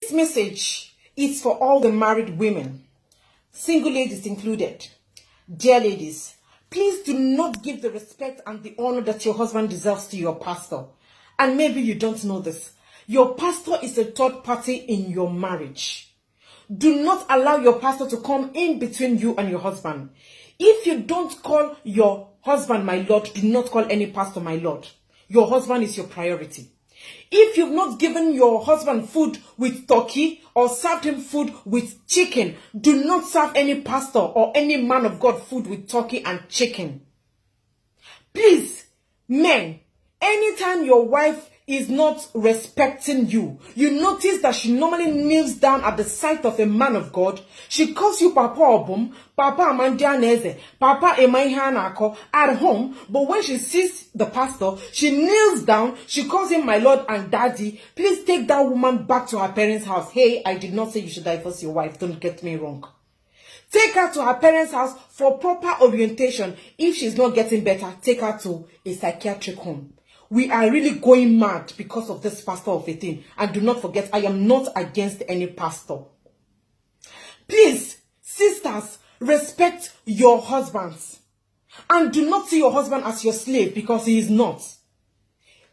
This message is for all the married women, single ladies included. Dear ladies, please do not give the respect and the honor that your husband deserves to your pastor. And maybe you don't know this. Your pastor is a third party in your marriage. Do not allow your pastor to come in between you and your husband. If you don't call your husband my Lord, do not call any pastor my Lord. Your husband is your priority. If you've not given your husband food with turkey or served him food with chicken, do not serve any pastor or any man of God food with turkey and chicken. Please, men, anytime your wife is not respecting you, you notice that she normally kneels down at the sight of a man of God. She calls you Papa Obum, Papa Amandianeze, Papa Emaihanako at home, but when she sees the pastor, she kneels down, she calls him my Lord and Daddy. Please take that woman back to her parents' house. Hey, I did not say you should divorce your wife, don't get me wrong. Take her to her parents' house for proper orientation. If she's not getting better, take her to a psychiatric home. We are really going mad because of this pastor of a thing. And do not forget, I am not against any pastor. Please, sisters, respect your husbands. And do not see your husband as your slave, because he is not.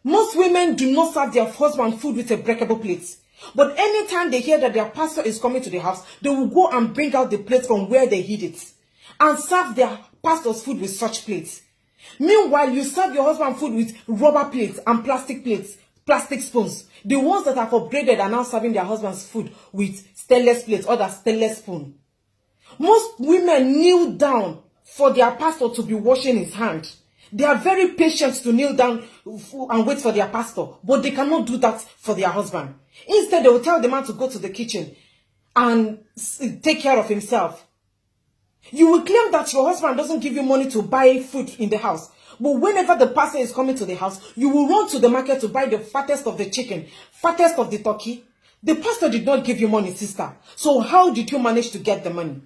Most women do not serve their husband food with a breakable plate. But anytime they hear that their pastor is coming to the house, they will go and bring out the plate from where they hid it and serve their pastor's food with such plates. Meanwhile, you serve your husband food with rubber plates and plastic spoons. The ones that have upgraded are now serving their husband's food with stainless plates or the stainless spoon. Most women kneel down for their pastor to be washing his hand. They are very patient to kneel down and wait for their pastor, but they cannot do that for their husband. Instead, they will tell the man to go to the kitchen and take care of himself. You will claim that your husband doesn't give you money to buy food in the house. But whenever the pastor is coming to the house, you will run to the market to buy the fattest of the chicken, fattest of the turkey. The pastor did not give you money, sister. So how did you manage to get the money?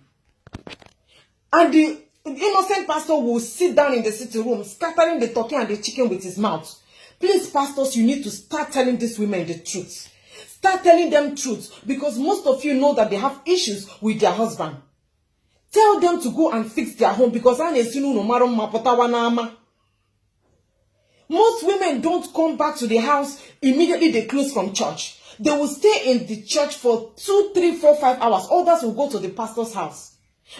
And the innocent pastor will sit down in the sitting room, scattering the turkey and the chicken with his mouth. Please, pastors, you need to start telling these women the truth. Start telling them truth, because most of you know that they have issues with their husband. Tell them to go and fix their home, because most women don't come back to the house immediately they close from church. They will stay in the church for 2, 3, 4, 5 hours. Others will go to the pastor's house.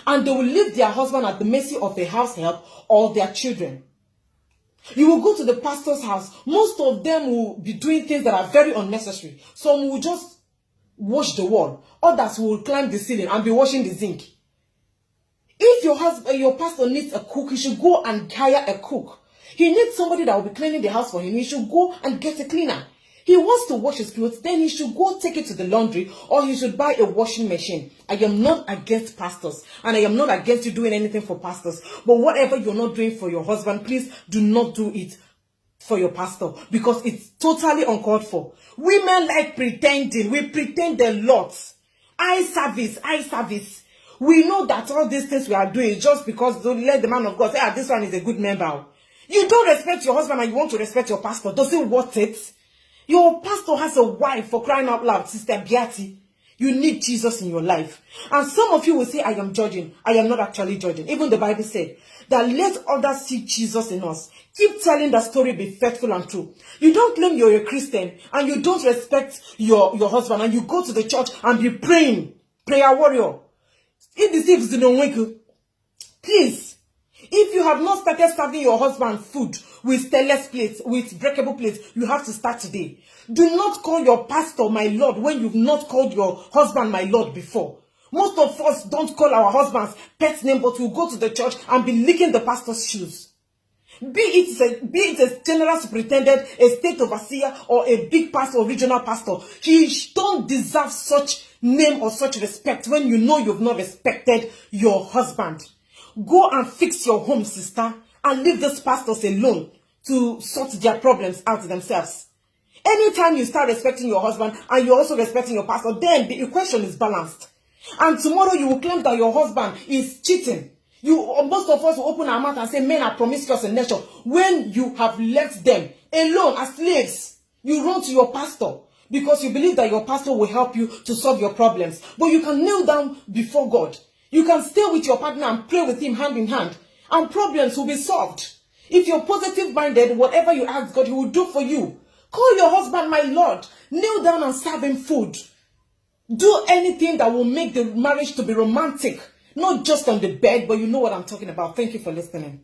And they will leave their husband at the mercy of a house help or their children. You will go to the pastor's house. Most of them will be doing things that are very unnecessary. Some will just wash the wall. Others will climb the ceiling and be washing the zinc. If your pastor needs a cook, he should go and hire a cook. He needs somebody that will be cleaning the house for him. He should go and get a cleaner. He wants to wash his clothes, then he should go take it to the laundry, or he should buy a washing machine. I am not against pastors, and I am not against you doing anything for pastors. But whatever you're not doing for your husband, please do not do it for your pastor, because it's totally uncalled for. Women like pretending. We pretend a lot. Eye service. We know that all these things we are doing is just because don't let the man of God say, this one is a good member. You don't respect your husband and you want to respect your pastor. Does it worth it? Your pastor has a wife, for crying out loud, Sister Beatty. You need Jesus in your life. And some of you will say, I am judging. I am not actually judging. Even the Bible said that let others see Jesus in us. Keep telling the story, be faithful and true. You don't claim you're a Christian and you don't respect your husband, and you go to the church and be praying. Prayer warrior. It deceives the non-wicked. Please, if you have not started serving your husband food with stainless plates, with breakable plates, you have to start today. Do not call your pastor my Lord when you've not called your husband my Lord before. Most of us don't call our husband's pet name, but we'll go to the church and be licking the pastor's shoes. Be it a general superintendent, a state overseer, or a big pastor or regional pastor. He don't deserve such name or such respect when you know you've not respected your husband. Go and fix your home, sister, and leave these pastors alone to sort their problems out themselves. Anytime you start respecting your husband and you're also respecting your pastor, then the equation is balanced. And tomorrow you will claim that your husband is cheating. Most of us will open our mouth and say men are promiscuous in nature when you have left them alone as slaves. You run to your pastor because you believe that your pastor will help you to solve your problems. But you can kneel down before God. You can stay with your partner and pray with him hand in hand, and problems will be solved. If you're positive minded, whatever you ask God, he will do for you. Call your husband my Lord. Kneel down and serve him food. Do anything that will make the marriage to be romantic. Not just on the bed, but you know what I'm talking about. Thank you for listening.